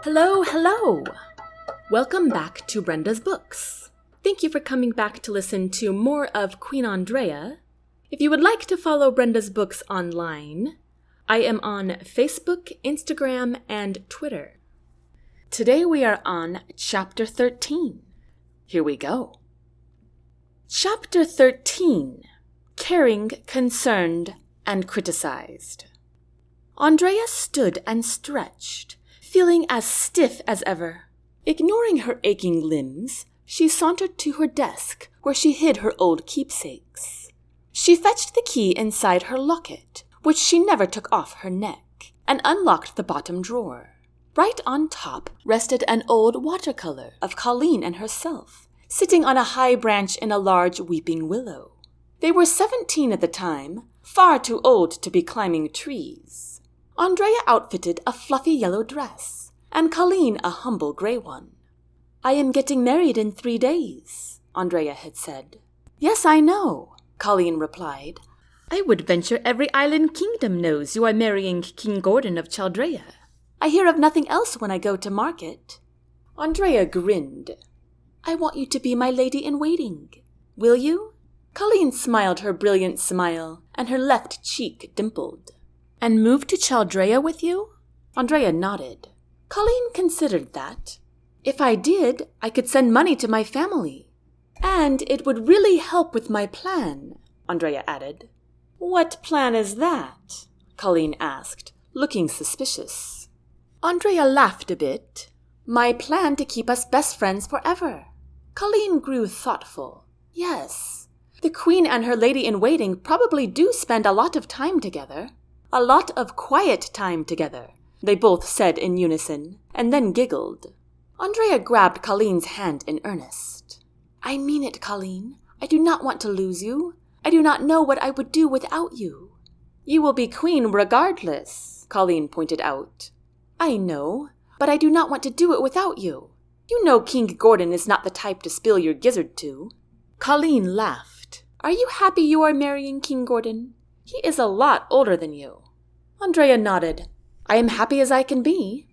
Hello, hello! Welcome back to Brenda's Books. Thank you for coming back to listen to more of Queen Andraya. If you would like to follow Brenda's Books online, I am on Facebook, Instagram, and Twitter. Today we are on Chapter 13. Here we go. Chapter 13. Caring, Concerned, and Criticized. Andraya stood and stretched, feeling as stiff as ever. Ignoring her aching limbs, she sauntered to her desk, where she hid her old keepsakes. She fetched the key inside her locket, which she never took off her neck, and unlocked the bottom drawer. Right on top rested an old watercolor of Caleen and herself, sitting on a high branch in a large weeping willow. They were 17 at the time, far too old to be climbing trees. Andraya outfitted a fluffy yellow dress, and Caleen a humble gray one. "I am getting married in 3 days," Andraya had said. "Yes, I know," Caleen replied. "I would venture every island kingdom knows you are marrying King Gordon of Chaldrea. I hear of nothing else when I go to market." Andraya grinned. "I want you to be my lady-in-waiting. Will you?" Caleen smiled her brilliant smile, and her left cheek dimpled. "And move to Chaldrea with you?" Andraya nodded. Caleen considered that. "If I did, I could send money to my family. And it would really help with my plan," Andraya added. "What plan is that?" Caleen asked, looking suspicious. Andraya laughed a bit. "My plan to keep us best friends forever." Caleen grew thoughtful. "Yes, the queen and her lady-in-waiting probably do spend a lot of time together. A lot of quiet time together," they both said in unison, and then giggled. Andraya grabbed Caleen's hand in earnest. "I mean it, Caleen. I do not want to lose you. I do not know what I would do without you." "You will be queen regardless," Caleen pointed out. "I know, but I do not want to do it without you. You know King Gordon is not the type to spill your gizzard to." Caleen laughed. "Are you happy you are marrying King Gordon? He is a lot older than you." Andraya nodded. "I am happy as I can be.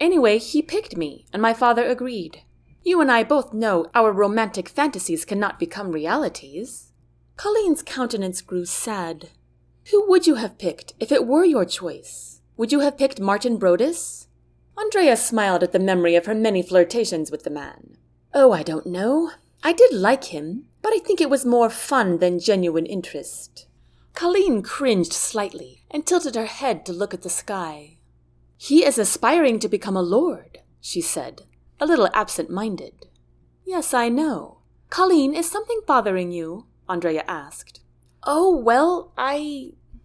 Anyway, he picked me, and my father agreed. You and I both know our romantic fantasies cannot become realities." Caleen's countenance grew sad. "Who would you have picked if it were your choice? Would you have picked Martin Brodus?" Andraya smiled at the memory of her many flirtations with the man. "Oh, I don't know. I did like him, but I think it was more fun than genuine interest." Caleen cringed slightly and tilted her head to look at the sky. "He is aspiring to become a lord," she said, a little absent-minded. "Yes, I know. Caleen, is something bothering you?" Andraya asked. "Oh, well,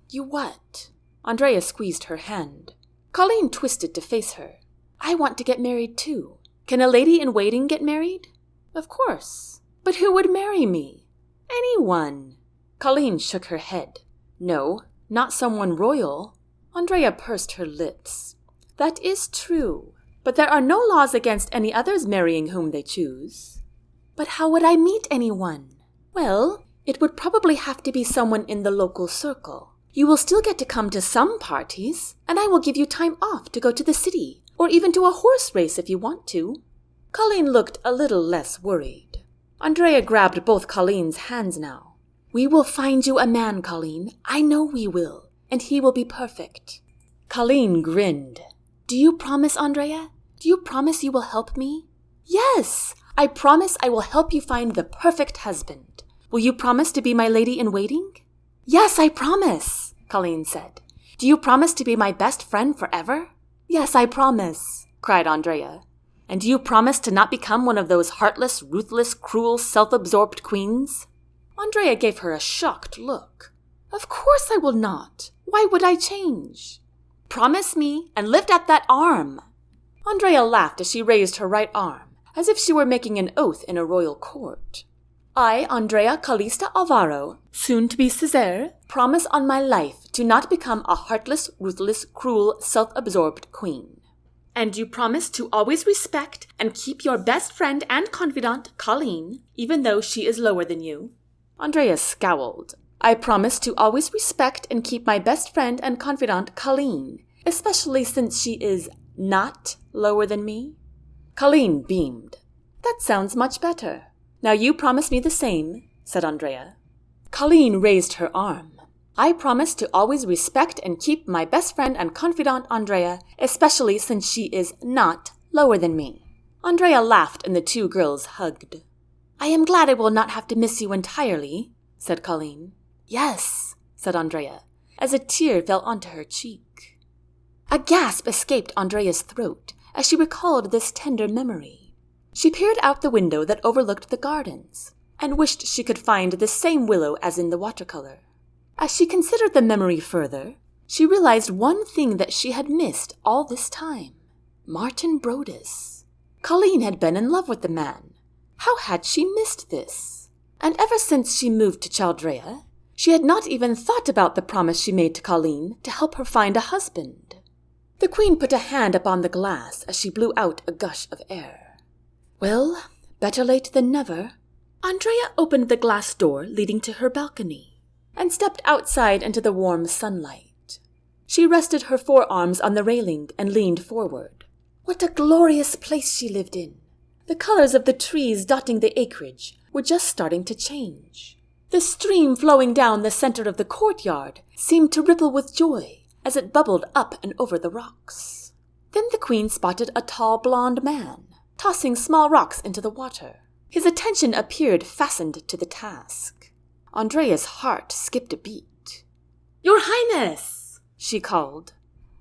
You what?" Andraya squeezed her hand. Caleen twisted to face her. "I want to get married too. Can a lady-in-waiting get married?" "Of course. But who would marry me?" "Anyone." Caleen shook her head. "No, not someone royal." Andraya pursed her lips. "That is true, but there are no laws against any others marrying whom they choose." "But how would I meet anyone?" "Well, it would probably have to be someone in the local circle. You will still get to come to some parties, and I will give you time off to go to the city, or even to a horse race if you want to." Caleen looked a little less worried. Andraya grabbed both Caleen's hands now. "We will find you a man, Caleen. I know we will, and he will be perfect." Caleen grinned. "Do you promise, Andraya? Do you promise you will help me?" "Yes, I promise I will help you find the perfect husband. Will you promise to be my lady-in-waiting?" "Yes, I promise," Caleen said. "Do you promise to be my best friend forever?" "Yes, I promise," cried Andraya. "And do you promise to not become one of those heartless, ruthless, cruel, self-absorbed queens?" Andraya gave her a shocked look. "Of course I will not. Why would I change?" "Promise me and lift up that arm." Andraya laughed as she raised her right arm, as if she were making an oath in a royal court. "I, Andraya Calista Alvaro, soon to be Caesar, promise on my life to not become a heartless, ruthless, cruel, self-absorbed queen." "And you promise to always respect and keep your best friend and confidant, Caleen, even though she is lower than you?" Andraya scowled. "I promise to always respect and keep my best friend and confidant, Caleen, especially since she is not lower than me? Caleen beamed. That sounds much better. Now you promise me the same, said Andraya. Caleen raised her arm. I promise to always respect and keep my best friend and confidant Andraya, especially since she is not lower than me. Andraya laughed and the two girls hugged. I am glad I will not have to miss you entirely, said Caleen. Yes, said Andraya, as a tear fell onto her cheek. A gasp escaped Andraya's throat as she recalled this tender memory. She peered out the window that overlooked the gardens and wished she could find the same willow as in the watercolor. As she considered the memory further, she realized one thing that she had missed all this time. Martin Brodus. Caleen had been in love with the man. How had she missed this? And ever since she moved to Chaldrea, she had not even thought about the promise she made to Caleen to help her find a husband. The queen put a hand upon the glass as she blew out a gush of air. Well, better late than never. Andraya opened the glass door leading to her balcony and stepped outside into the warm sunlight. She rested her forearms on the railing and leaned forward. What a glorious place she lived in! The colors of the trees dotting the acreage were just starting to change. The stream flowing down the center of the courtyard seemed to ripple with joy as it bubbled up and over the rocks. Then the queen spotted a tall blonde man, tossing small rocks into the water. His attention appeared fastened to the task. Andraya's heart skipped a beat. Your Highness, she called.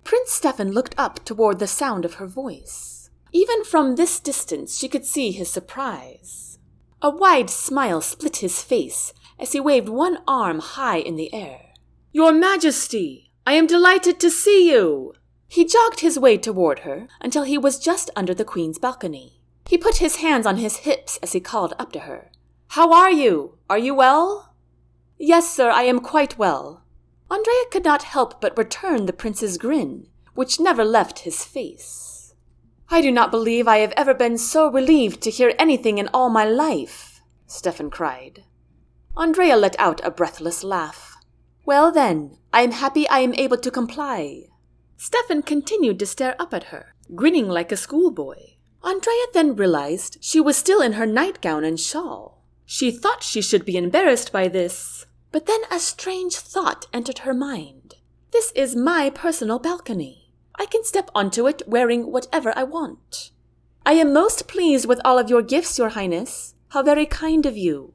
Prince Steffan looked up toward the sound of her voice. Even from this distance she could see his surprise. A wide smile split his face as he waved one arm high in the air. Your Majesty, I am delighted to see you! He jogged his way toward her until he was just under the queen's balcony. He put his hands on his hips as he called up to her. How are you? Are you well? Yes, sir, I am quite well. Andraya could not help but return the prince's grin, which never left his face. I do not believe I have ever been so relieved to hear anything in all my life, Steffan cried. Andraya let out a breathless laugh. Well then, I am happy I am able to comply. Steffan continued to stare up at her, grinning like a schoolboy. Andraya then realized she was still in her nightgown and shawl. She thought she should be embarrassed by this, but then a strange thought entered her mind. This is my personal balcony. I can step onto it wearing whatever I want. I am most pleased with all of your gifts, Your Highness. How very kind of you.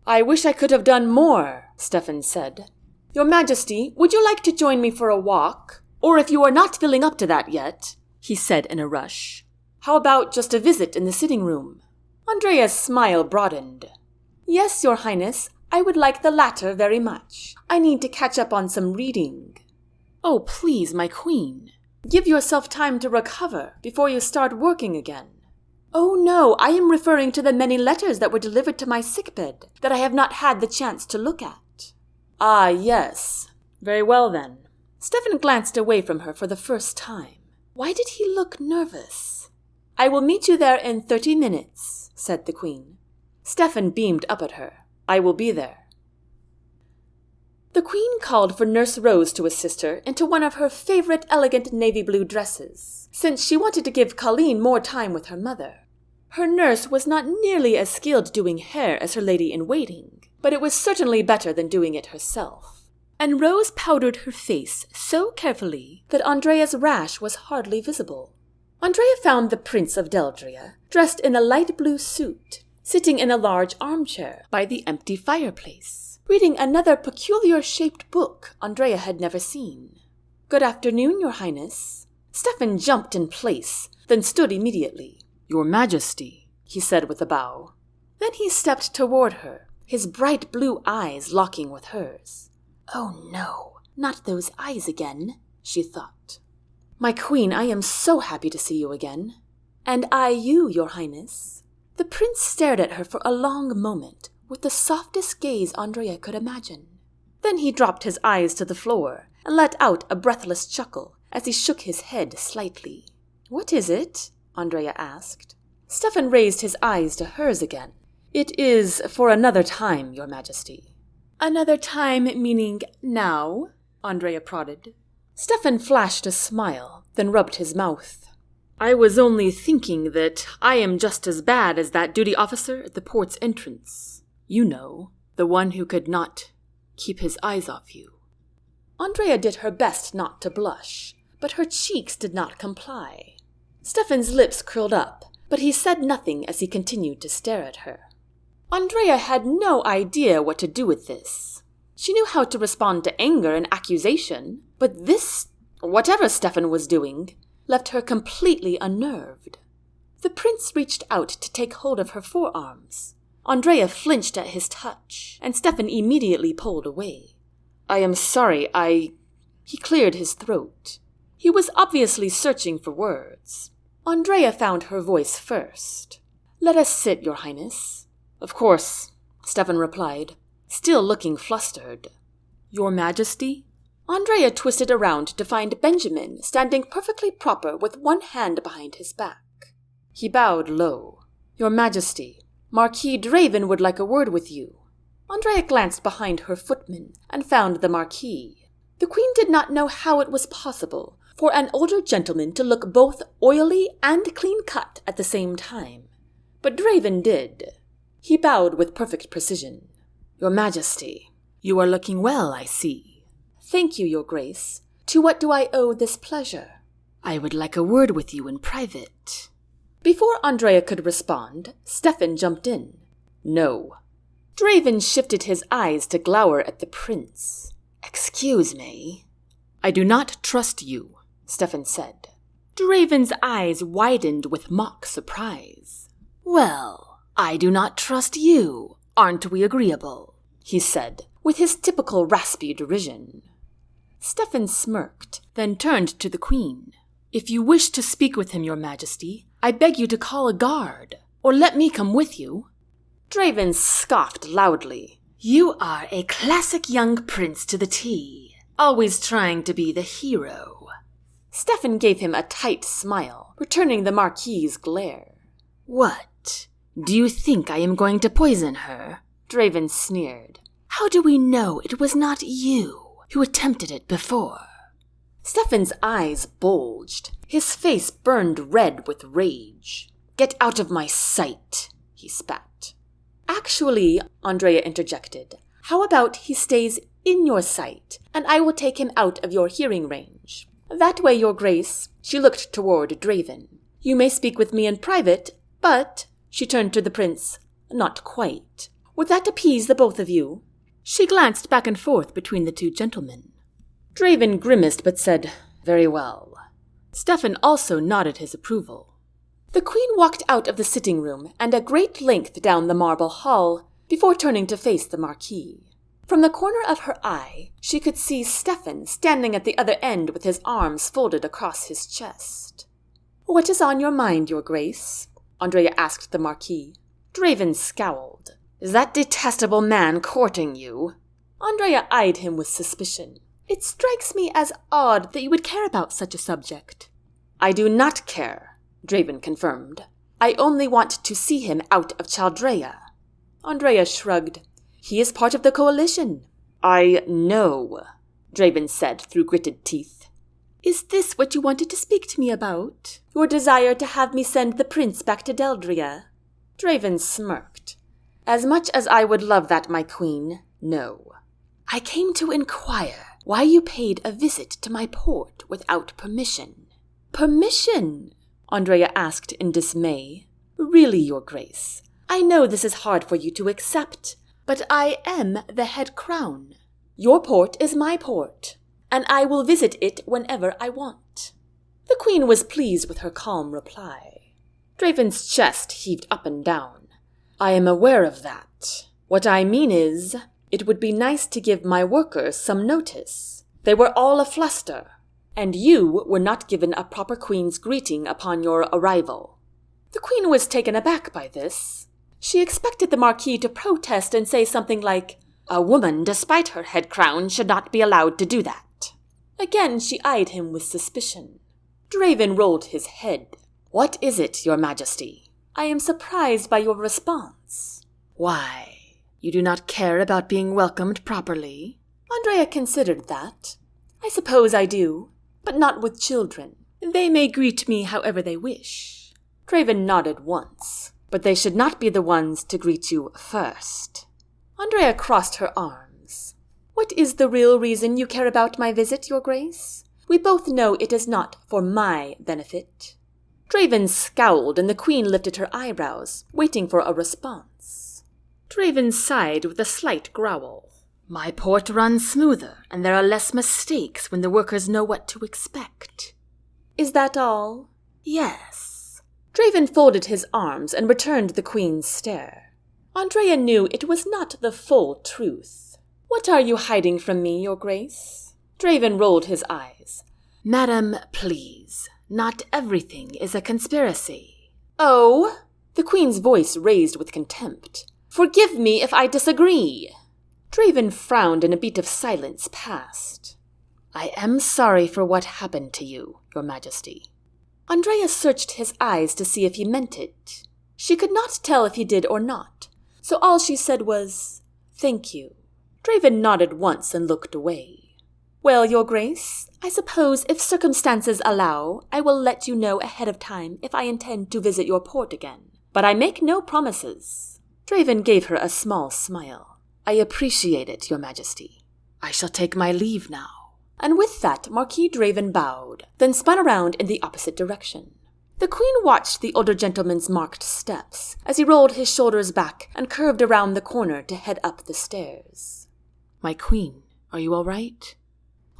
I wish I could have done more, Steffan said. Your Majesty, would you like to join me for a walk? Or if you are not feeling up to that yet, he said in a rush. How about just a visit in the sitting room? Andraya's smile broadened. Yes, Your Highness, I would like the latter very much. I need to catch up on some reading. Oh, please, my queen. Give yourself time to recover before you start working again. Oh no, I am referring to the many letters that were delivered to my sickbed that I have not had the chance to look at. Ah, yes. Very well then. Steffan glanced away from her for the first time. Why did he look nervous? I will meet you there in 30 minutes, said the queen. Steffan beamed up at her. I will be there. The queen called for Nurse Rose to assist her into one of her favorite elegant navy blue dresses, since she wanted to give Caleen more time with her mother. Her nurse was not nearly as skilled doing hair as her lady-in-waiting, but it was certainly better than doing it herself. And Rose powdered her face so carefully that Andraya's rash was hardly visible. Andraya found the Prince of Deldria, dressed in a light blue suit, sitting in a large armchair by the empty fireplace, reading another peculiar-shaped book Andraya had never seen. Good afternoon, Your Highness. Steffan jumped in place, then stood immediately. Your Majesty, he said with a bow. Then he stepped toward her, his bright blue eyes locking with hers. Oh no, not those eyes again, she thought. My queen, I am so happy to see you again. And I you, Your Highness. The prince stared at her for a long moment, with the softest gaze Andraya could imagine. Then he dropped his eyes to the floor and let out a breathless chuckle as he shook his head slightly. What is it? Andraya asked. Steffan raised his eyes to hers again. It is for another time, Your Majesty. Another time meaning now? Andraya prodded. Steffan flashed a smile, then rubbed his mouth. I was only thinking that I am just as bad as that duty officer at the port's entrance. You know, the one who could not keep his eyes off you." Andraya did her best not to blush, but her cheeks did not comply. Steffan's lips curled up, but he said nothing as he continued to stare at her. Andraya had no idea what to do with this. She knew how to respond to anger and accusation, but this, whatever Steffan was doing, left her completely unnerved. The prince reached out to take hold of her forearms. Andraya flinched at his touch, and Steffan immediately pulled away. "I am sorry, He cleared his throat. He was obviously searching for words. Andraya found her voice first. "Let us sit, Your Highness." "Of course," Steffan replied, still looking flustered. "Your Majesty?" Andraya twisted around to find Benjamin standing perfectly proper with one hand behind his back. He bowed low. "Your Majesty, Marquis Draven would like a word with you." Andraya glanced behind her footman and found the Marquis. The Queen did not know how it was possible for an older gentleman to look both oily and clean-cut at the same time, but Draven did. He bowed with perfect precision. "Your Majesty, you are looking well, I see." "Thank you, Your Grace. To what do I owe this pleasure?" "I would like a word with you in private." Before Andraya could respond, Steffan jumped in. "No." Draven shifted his eyes to glower at the prince. "Excuse me." "I do not trust you," Steffan said. Draven's eyes widened with mock surprise. "Well, I do not trust you. Aren't we agreeable?" he said, with his typical raspy derision. Steffan smirked, then turned to the Queen. "If you wish to speak with him, Your Majesty, I beg you to call a guard, or let me come with you." Draven scoffed loudly. "You are a classic young prince to the T, always trying to be the hero." Steffan gave him a tight smile, returning the Marquis's glare. "What? Do you think I am going to poison her?" Draven sneered. "How do we know it was not you who attempted it before?" Steffan's eyes bulged. His face burned red with rage. "Get out of my sight," he spat. "Actually," Andraya interjected, "how about he stays in your sight, and I will take him out of your hearing range? That way, Your Grace," she looked toward Draven, "you may speak with me in private, but," she turned to the prince, "not quite. Would that appease the both of you?" She glanced back and forth between the two gentlemen. Draven grimaced but said, "Very well." Steffan also nodded his approval. The Queen walked out of the sitting room and a great length down the marble hall before turning to face the Marquis. From the corner of her eye, she could see Steffan standing at the other end with his arms folded across his chest. "What is on your mind, Your Grace?" Andraya asked the Marquis. Draven scowled. "Is that detestable man courting you?" Andraya eyed him with suspicion. "It strikes me as odd that you would care about such a subject." "I do not care," Draven confirmed. "I only want to see him out of Chaldrea." Andraya shrugged. "He is part of the coalition." "I know," Draven said through gritted teeth. "Is this what you wanted to speak to me about? Your desire to have me send the prince back to Deldria?" Draven smirked. "As much as I would love that, my queen, no. I came to inquire why you paid a visit to my port without permission." "Permission?" Andraya asked in dismay. "Really, Your Grace, I know this is hard for you to accept, but I am the head crown. Your port is my port, and I will visit it whenever I want." The Queen was pleased with her calm reply. Draven's chest heaved up and down. "I am aware of that. What I mean is, it would be nice to give my workers some notice. They were all afluster, and you were not given a proper Queen's greeting upon your arrival." The Queen was taken aback by this. She expected the Marquis to protest and say something like, "A woman, despite her head crown, should not be allowed to do that." Again she eyed him with suspicion. Draven rolled his head. "What is it, Your Majesty?" "I am surprised by your response." "Why? You do not care about being welcomed properly?" Andraya considered that. "I suppose I do, but not with children. They may greet me however they wish." Draven nodded once, "But they should not be the ones to greet you first." Andraya crossed her arms. "What is the real reason you care about my visit, Your Grace? We both know it is not for my benefit." Draven scowled, and the Queen lifted her eyebrows, waiting for a response. Draven sighed with a slight growl. "My port runs smoother, and there are less mistakes when the workers know what to expect." "Is that all?" "Yes." Draven folded his arms and returned the Queen's stare. Andraya knew it was not the full truth. "What are you hiding from me, Your Grace?" Draven rolled his eyes. "Madam, please. Not everything is a conspiracy." "Oh?" The Queen's voice raised with contempt. "Forgive me if I disagree." Draven frowned and a beat of silence passed. "I am sorry for what happened to you, Your Majesty." Andraya searched his eyes to see if he meant it. She could not tell if he did or not, so all she said was, "Thank you." Draven nodded once and looked away. "Well, Your Grace, I suppose if circumstances allow, I will let you know ahead of time if I intend to visit your port again. But I make no promises." Draven gave her a small smile. "I appreciate it, Your Majesty. I shall take my leave now." And with that, Marquis Draven bowed, then spun around in the opposite direction. The Queen watched the older gentleman's marked steps as he rolled his shoulders back and curved around the corner to head up the stairs. "My Queen, are you all right?"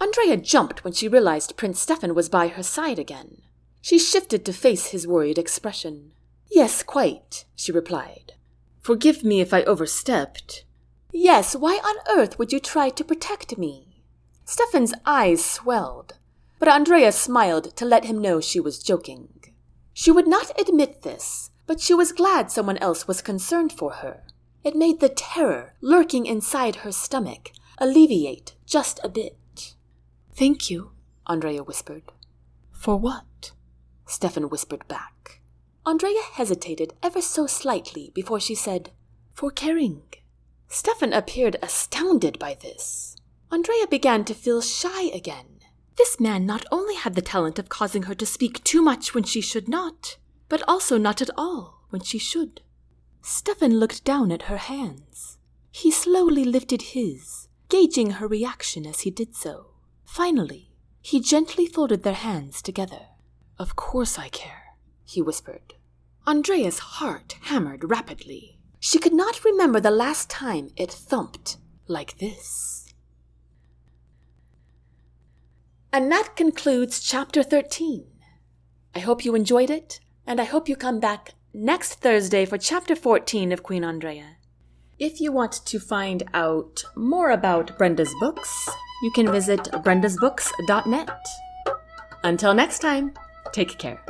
Andraya jumped when she realized Prince Steffan was by her side again. She shifted to face his worried expression. "Yes, quite," she replied. "Forgive me if I overstepped." "Yes, why on earth would you try to protect me?" Steffan's eyes swelled, but Andraya smiled to let him know she was joking. She would not admit this, but she was glad someone else was concerned for her. It made the terror lurking inside her stomach alleviate just a bit. "Thank you," Andraya whispered. "For what?" Steffan whispered back. Andraya hesitated ever so slightly before she said, "For caring." Steffan appeared astounded by this. Andraya began to feel shy again. This man not only had the talent of causing her to speak too much when she should not, but also not at all when she should. Steffan looked down at her hands. He slowly lifted his, gauging her reaction as he did so. Finally, he gently folded their hands together. "Of course I care," he whispered. Andraya's heart hammered rapidly. She could not remember the last time it thumped like this. And that concludes Chapter 13. I hope you enjoyed it, and I hope you come back next Thursday for Chapter 14 of Queen Andraya. If you want to find out more about Brenda's books, you can visit brendasbooks.net. Until next time, take care.